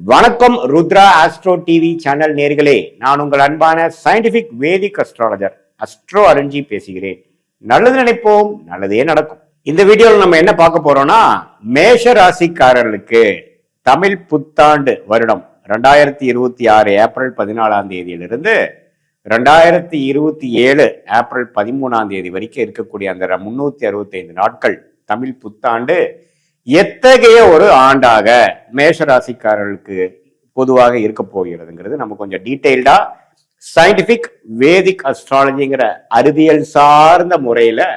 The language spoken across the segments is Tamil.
வணக்கம் ருத்ரா ஆஸ்ட்ரோ டிவி சேனல் நேர்களே, நான் உங்கள் அன்பான சயின்டிபிக் வேதிக் அஸ்ட்ராலஜர் அஸ்ட்ரோ அரஞ்சி பேசுகிறேன். நல்லது நினைப்போம், நல்லதே நடக்கும். இந்த வீடியோவில் நம்ம என்ன பார்க்க போறோம்னா, மேஷ ராசிக்காரர்களுக்கு தமிழ் புத்தாண்டு வருடம் 2026 ஏப்ரல் 14ஆம் தேதியிலிருந்து 2027 ஏப்ரல் 13ஆம் தேதி வரைக்கும் இருக்கக்கூடிய அந்த 365 நாட்கள் தமிழ் புத்தாண்டு எத்தகைய ஒரு ஆண்டாக மேஷராசிக்காரர்களுக்கு பொதுவாக இருக்க போகிறதுங்கிறது நம்ம கொஞ்சம் டீட்டெயில்டா சயின்டிபிக் வேதிக் அஸ்ட்ராலஜிங்கிற அறிவியல் சார்ந்த முறையில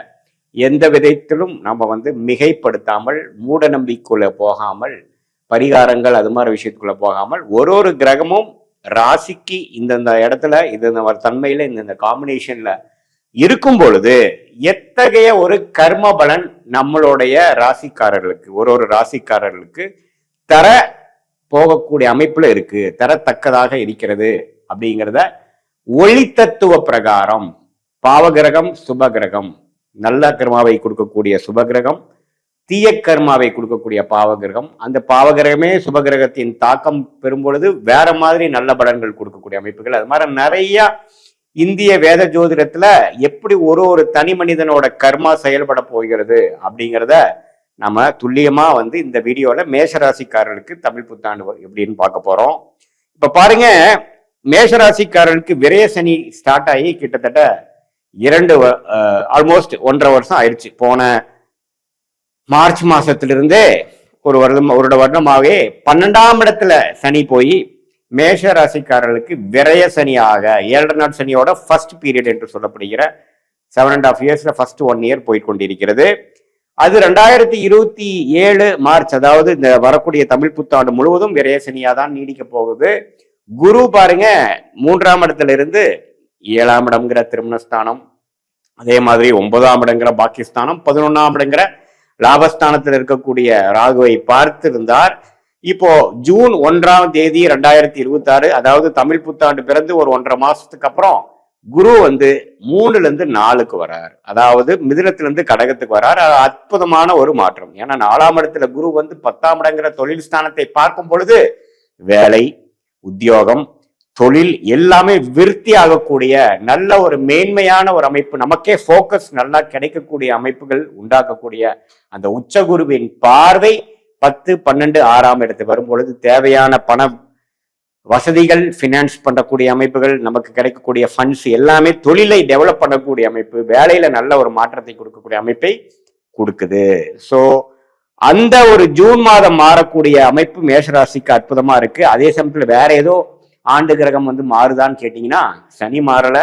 எந்த விதத்திலும் நம்ம மிகைப்படுத்தாமல், மூட நம்பிக்கைக்குள்ள போகாமல், பரிகாரங்கள் அது மாதிரி விஷயத்துக்குள்ள போகாமல், ஒரு கிரகமும் ராசிக்கு இந்தந்த இடத்துல இந்த தன்மையில இந்த காம்பினேஷன்ல இருக்கும் பொழுது எத்தகைய ஒரு கர்ம பலன் நம்மளுடைய ராசிக்காரர்களுக்கு ஒரு ராசிக்காரர்களுக்கு தர போகக்கூடிய அமைப்புல இருக்கு, தரத்தக்கதாக இருக்கிறது அப்படிங்கிறத ஒளி தத்துவ பிரகாரம் பாவகிரகம் சுபகிரகம், நல்ல கர்மாவை கொடுக்கக்கூடிய சுபகிரகம், தீய கர்மாவை கொடுக்கக்கூடிய பாவகிரகம், அந்த பாவகிரகமே சுபகிரகத்தின் தாக்கம் பெறும் பொழுது வேற மாதிரி நல்ல பலன்கள் கொடுக்கக்கூடிய அமைப்புகள், அது மாதிரி நிறைய இந்திய வேத ஜோதிடத்துல எப்படி ஒரு தனி மனிதனோட கர்மா செயல்பட போகிறது அப்படிங்கிறத நம்ம துல்லியமா இந்த வீடியோல மேஷராசிக்காரர்களுக்கு தமிழ் புத்தாண்டு எப்படின்னு பார்க்க போறோம். இப்ப பாருங்க, மேஷராசிக்காரர்களுக்கு விரய சனி ஸ்டார்ட் ஆகி கிட்டத்தட்ட ஆல்மோஸ்ட் 1.5 வருஷம் ஆயிடுச்சு. போன மார்ச் மாசத்திலிருந்தே ஒரு வருடமாகவே 12ஆம் இடத்துல சனி போய் மேஷ ராசிக்காரர்களுக்கு விரய சனியாக 7 நாள் சனியோட ஃபர்ஸ்ட் பீரியட் என்று சொல்லப்படுகிற 7.5 இயர்ஸ்ல ஃபர்ஸ்ட் 1 இயர் போய் கொண்டிருக்கிறது. அது 2027 மார்ச், அதாவது இந்த வரக்கூடிய தமிழ் புத்தாண்டு முழுவதும் விரய சனியா தான் நீடிக்க போகுது. குரு பாருங்க 3ஆம் இடத்துல இருந்து 7ஆம் இடம்ங்கிற திருமணஸ்தானம், அதே மாதிரி 9ஆம் இடங்கிற பாக்கியஸ்தானம், 11ஆம் இடங்கிற லாபஸ்தானத்தில் இருக்கக்கூடிய ராகுவை பார்த்து இருந்தார். இப்போ ஜூன் 1ஆம் தேதி 2026, அதாவது தமிழ் புத்தாண்டு பிறந்து ஒரு 1.5 மாசத்துக்கு அப்புறம் குரு 3ல இருந்து 4க்கு வரார், அதாவது மிதுனத்திலிருந்து கடகத்துக்கு வரார். அற்புதமான ஒரு மாற்றம். ஏன்னா 4ஆம் இடத்துல குரு 10ஆம் இடங்கிற தொழில் ஸ்தானத்தை பார்க்கும் பொழுது வேலை, உத்தியோகம், தொழில் எல்லாமே விருத்தி ஆகக்கூடிய நல்ல ஒரு மேன்மையான ஒரு அமைப்பு, நமக்கே போக்கஸ் நல்லா கிடைக்கக்கூடிய அமைப்புகள் உண்டாக்கக்கூடிய அந்த உச்சகுருவின் பார்வை 10, 12, 6ஆம் இடத்துக்கு வரும் பொழுது தேவையான பண வசதிகள், பினான்ஸ் பண்ணக்கூடிய அமைப்புகள், நமக்கு கிடைக்கக்கூடிய ஃபண்ட்ஸ் எல்லாமே தொழிலை டெவலப் பண்ணக்கூடிய அமைப்பு, வேலையில நல்ல ஒரு மாற்றத்தை கொடுக்கக்கூடிய அமைப்பை கொடுக்குது. ஸோ அந்த ஒரு ஜூன் மாதம் மாறக்கூடிய அமைப்பு மேஷராசிக்கு அற்புதமா இருக்கு. அதே சமயத்துல வேற ஏதோ ஆண்டு கிரகம் மாறுதான்னு கேட்டீங்கன்னா, சனி மாறல,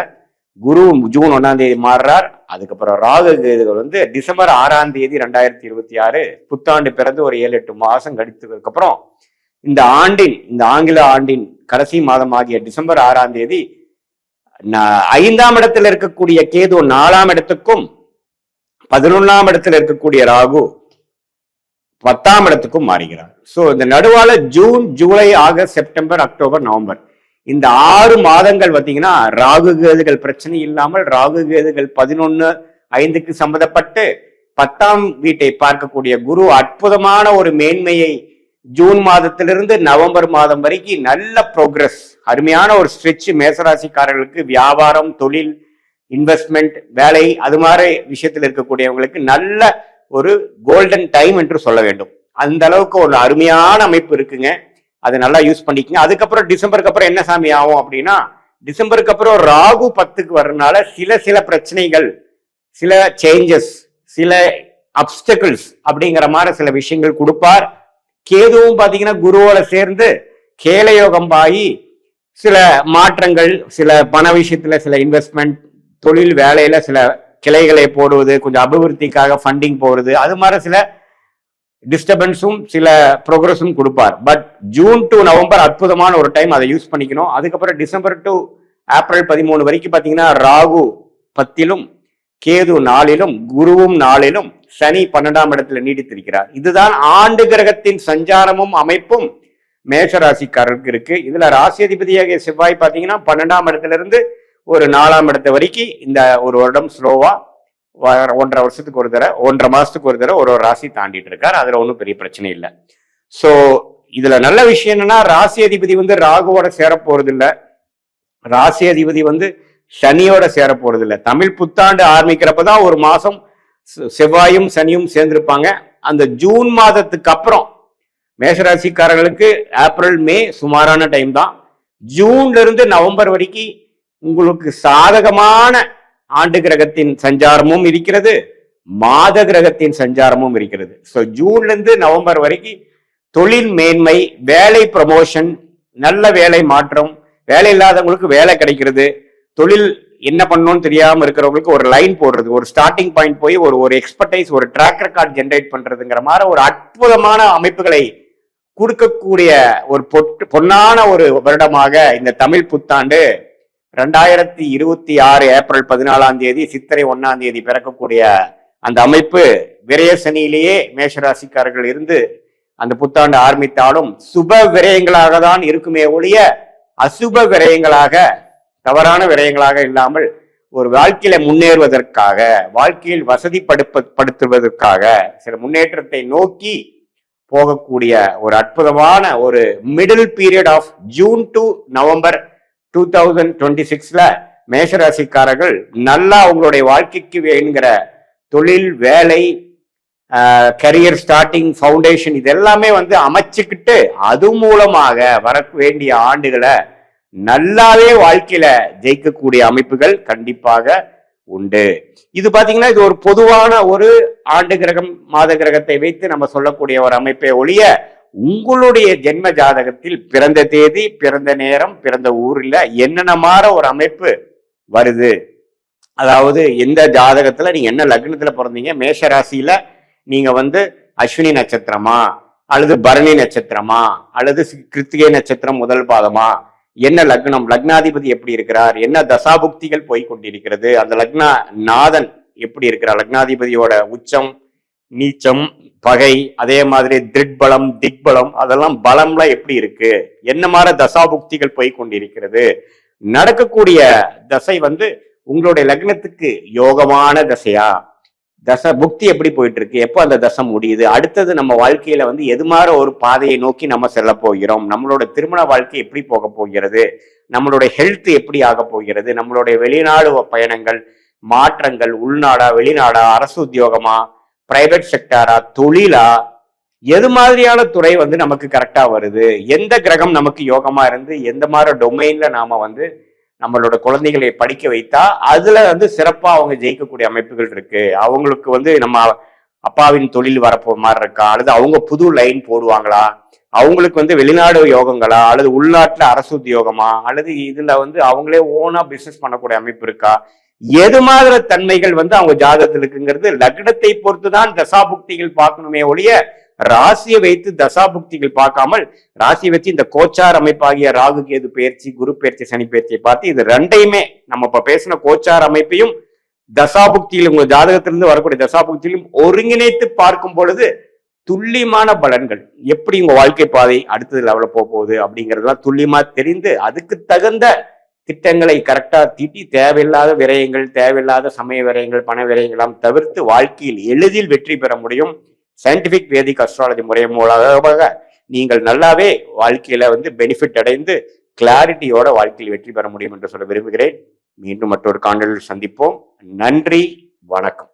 குரு ஜூன் 1ஆம் தேதி மாறுறார். அதுக்கப்புறம் ராகு கேதுகள் டிசம்பர் 6ஆம் தேதி 2026 புத்தாண்டு பிறந்து ஒரு 7-8 மாசம் கழித்ததுக்கு அப்புறம் இந்த ஆங்கில ஆண்டின் கடைசி மாதம் ஆகிய டிசம்பர் 6ஆம் தேதி 5ஆம் இடத்துல இருக்கக்கூடிய கேது 4ஆம் இடத்துக்கும், 11ஆம் இடத்துல இருக்கக்கூடிய ராகு 10ஆம் இடத்துக்கும் மாறுகிறார். சோ இந்த நடுவால June, July, August, September, October, November இந்த 6 மாதங்கள் பார்த்தீங்கன்னா ராகு கேதுகள் பிரச்சனை இல்லாமல், ராகு கேதுகள் 11:5க்கு சம்பந்தப்பட்டு 10ஆம் வீட்டை பார்க்கக்கூடிய குரு அற்புதமான ஒரு மேன்மையை ஜூன் மாதத்திலிருந்து நவம்பர் மாதம் வரைக்கும் நல்ல ப்ரோக்ரஸ், அருமையான ஒரு ஸ்ட்ரெச் மேசராசிக்காரர்களுக்கு வியாபாரம், தொழில், இன்வெஸ்ட்மெண்ட், வேலை அது மாதிரி விஷயத்தில் இருக்கக்கூடியவங்களுக்கு நல்ல ஒரு கோல்டன் டைம் என்று சொல்ல வேண்டும். அந்த அளவுக்கு ஒரு அருமையான அமைப்பு இருக்குங்க. அதை நல்லா யூஸ் பண்ணிக்கங்க. அதுக்கப்புறம் டிசம்பருக்கு அப்புறம் என்ன சாமி ஆகும் அப்படின்னா, டிசம்பருக்கு அப்புறம் ராகு 10க்கு வர்றதுனால சில பிரச்சனைகள், சில சேஞ்சஸ், சில அப்டக்கிள்ஸ் அப்படிங்கிற மாதிரி சில விஷயங்கள் கொடுப்பார். கேதுவும் பாத்தீங்கன்னா குருவோட சேர்ந்து கேலயோகம் ஆகி சில மாற்றங்கள், சில பண விஷயத்துல சில இன்வெஸ்ட்மெண்ட், தொழில் வேலையில சில கிளைகளை போடுவது, கொஞ்சம் அபிவிருத்திக்காக ஃபண்டிங் போடுறது, அது மாதிரி சில டிஸ்டர்பன்ஸும் சில ப்ரோக்ரஸும் கொடுப்பார். பட் ஜூன் டு நவம்பர் அற்புதமான ஒரு டைம், அதை யூஸ் பண்ணிக்கணும். அதுக்கப்புறம் டிசம்பர் டு ஏப்ரல் 13 வரைக்கும் பாத்தீங்கன்னா ராகு 10லும், கேது 4லும், குருவும் 4லும், சனி 12ஆம் இடத்துல நீடித்திருக்கிறார். இதுதான் ஆண்டு கிரகத்தின் சஞ்சாரமும் அமைப்பும் மேஷராசிக்காரருக்கு இருக்கு. இதுல ராசி அதிபதியாக செவ்வாய் பாத்தீங்கன்னா 12ஆம் இடத்துல இருந்து ஒரு 4ஆம் இடத்து வரைக்கும் இந்த ஒரு வருடம் ஸ்லோவா 1.5 வருஷத்துக்கு ஒரு தடவை, 1.5 மாசத்துக்கு ஒரு தடவை ஒரு ராசி தாண்டிட்டு இருக்காரு. அதுல ஒன்றும் பெரிய பிரச்சனை இல்லை. ஸோ இதுல நல்ல விஷயம் என்னன்னா, ராசி அதிபதி வந்து ராகுவோட சேர போறது இல்ல, ராசி அதிபதி வந்து சனியோட சேர போறது இல்ல. தமிழ் புத்தாண்டு ஆரம்பிக்கிறப்பதான் ஒரு மாசம் செவ்வாயும் சனியும் சேர்ந்திருப்பாங்க. அந்த ஜூன் மாதத்துக்கு அப்புறம் மேஷராசிக்காரர்களுக்கு ஏப்ரல் மே சுமாரான டைம் தான். ஜூன்ல இருந்து நவம்பர் வரைக்கும் உங்களுக்கு சாதகமான ஆண்டு கிரகத்தின் சஞ்சாரமும் இருக்கிறது, மாத கிரகத்தின் சஞ்சாரமும் இருக்கிறது. ஸோ ஜூன்ல இருந்து நவம்பர் வரைக்கும் தொழில் மேன்மை, வேலை ப்ரமோஷன், நல்ல வேலை மாற்றம், வேலை இல்லாதவங்களுக்கு வேலை கிடைக்கிறது, தொழில் என்ன பண்ணணும்னு தெரியாம இருக்கிறவங்களுக்கு ஒரு லைன் போடுறது, ஒரு ஸ்டார்டிங் பாயிண்ட் போய் ஒரு எக்ஸ்பர்டைஸ், ஒரு ட்ராக் ரெக்கார்ட் ஜென்ரேட் பண்றதுங்கிற மாதிரி ஒரு அற்புதமான அமைப்புகளை கொடுக்கக்கூடிய ஒரு பொன்னான ஒரு வருடமாக இந்த தமிழ் புத்தாண்டு 2026 ஏப்ரல் 14 சித்திரை 1 பிறக்கக்கூடிய அந்த அமைப்பு விரய சனியிலேயே மேஷராசிக்காரர்கள் இருந்து அந்த புத்தாண்டு ஆரம்பித்தாலும் சுப விரயங்களாக தான் இருக்குமே ஒழிய அசுப விரயங்களாக, தவறான விரயங்களாக இல்லாமல் ஒரு வாழ்க்கையில முன்னேறுவதற்காக, வாழ்க்கையில் வசதிப்படுத்துவதற்காக, சில முன்னேற்றத்தை நோக்கி போகக்கூடிய ஒரு அற்புதமான ஒரு middle period of June to November 2026ல மேஷராசிக்காரர்கள் நல்லா அவங்களுடைய வாழ்க்கைக்கு வேணுங்கிற தொழில், வேலை, கரியர் ஸ்டார்டிங், ஃபவுண்டேஷன் இது எல்லாமே வந்து அமைச்சுக்கிட்டு அது மூலமாக வர வேண்டிய ஆண்டுகளை நல்லாவே வாழ்க்கையில ஜெயிக்கக்கூடிய அமைப்புகள் கண்டிப்பாக உண்டு. இது பாத்தீங்கன்னா இது ஒரு பொதுவான ஒரு ஆண்டு கிரகம், மாத கிரகத்தை வைத்து நம்ம சொல்லக்கூடிய ஒரு அமைப்பை ஒழிய உங்களுடைய ஜென்ம ஜாதகத்தில் பிறந்த தேதி, பிறந்த நேரம், பிறந்த ஊர்ல என்னென்ன மாற ஒரு அமைப்பு வருது, அதாவது எந்த ஜாதகத்துல நீங்க என்ன லக்னத்துல பிறந்தீங்க, மேஷ ராசியில நீங்க வந்து அஸ்வினி நட்சத்திரமா அல்லது பரணி நட்சத்திரமா அல்லது கிருத்திகை நட்சத்திரம் முதல் பாதமா, என்ன லக்னம், லக்னாதிபதி எப்படி இருக்கிறார், என்ன தசாபுக்திகள் போய் கொண்டிருக்கிறது, அந்த லக்னா நாதன் எப்படி இருக்கிறார், லக்னாதிபதியோட உச்சம், நீச்சம், பகை, அதே மாதிரி திக்பலம், திக்பலம், அதெல்லாம் பலம்ல எப்படி இருக்கு, என்ன மாதிரி தசாபுக்திகள் போய் கொண்டிருக்கிறது, நடக்கக்கூடிய தசை வந்து உங்களுடைய லக்னத்துக்கு யோகமான தசையா, தசை புக்தி எப்படி போயிட்டு இருக்கு, எப்போ அந்த தசை முடியுது, அடுத்தது நம்ம வாழ்க்கையில வந்து எது மாதிரி ஒரு பாதையை நோக்கி நம்ம செல்ல போகிறோம், நம்மளோட திருமண வாழ்க்கை எப்படி போக போகிறது, நம்மளுடைய ஹெல்த் எப்படி ஆக போகிறது, நம்மளுடைய வெளிநாடு பயணங்கள், மாற்றங்கள், உள்நாடா வெளிநாடா, அரசு உத்தியோகமா, பிரைவேட் செக்டாரா, தொழிலா, எது மாதிரியான துறை வந்து நமக்கு கரெக்டா வருது, எந்த கிரகம் நமக்கு யோகமா இருந்து எந்த மாதிரி டொமைன்ல நாம வந்து நம்மளோட குழந்தைகளை படிக்க வைத்தா அதுல வந்து சிறப்பா அவங்க ஜெயிக்கக்கூடிய அமைப்புகள் இருக்கு, அவங்களுக்கு வந்து நம்ம அப்பாவின் தொழில் வரப்போ மாதிரி இருக்கா, அல்லது அவங்க புது லைன் போடுவாங்களா, அவங்களுக்கு வந்து வெளிநாடு யோகங்களா, அல்லது உள்நாட்டுல அரசு உத்தியோகமா, அல்லது இதுல வந்து அவங்களே ஓனா பிசினஸ் பண்ணக்கூடிய அமைப்பு இருக்கா, எது மாதிரி தன்மைகள் வந்து அவங்க ஜாதகத்தில் இருக்குங்கிறது லக்னத்தை பொறுத்துதான் தசாபுக்திகள் பார்க்கணுமே ஒழிய ராசியை வைத்து தசாபுக்திகள் பார்க்காமல் ராசியை வச்சு இந்த கோச்சார் அமைப்பாகிய ராகு கேது பயிற்சி, குரு பயிற்சி, சனி பயிற்சியை பார்த்து இது ரெண்டையுமே நம்ம இப்ப பேசின கோச்சார் அமைப்பையும் தசாபுக்தியில் உங்க ஜாதகத்திலிருந்து வரக்கூடிய தசாபுக்தியிலும் ஒருங்கிணைத்து பார்க்கும் பொழுது துல்லியமான பலன்கள், எப்படி உங்க வாழ்க்கை பாதை அடுத்தது லெவலில் போக போகுது அப்படிங்கிறதுலாம் துல்லியமா தெரிந்து அதுக்கு தகுந்த திட்டங்களை கரெக்டா தீட்டி தேவையில்லாத விரயங்கள், தேவையில்லாத சமய விரயங்கள், பண விரயங்களாம் தவிர்த்து வாழ்க்கையில் எளிதில் வெற்றி பெற முடியும். சயின்டிபிக் வேதிக் அஸ்ட்ராலஜி முறை மூலமாக நீங்கள் நல்லாவே வாழ்க்கையில வந்து பெனிஃபிட் அடைந்து கிளாரிட்டியோட வாழ்க்கையில் வெற்றி பெற முடியும் என்று சொல்ல விரும்புகிறேன். மீண்டும் மற்றொரு காணொலியில் சந்திப்போம். நன்றி, வணக்கம்.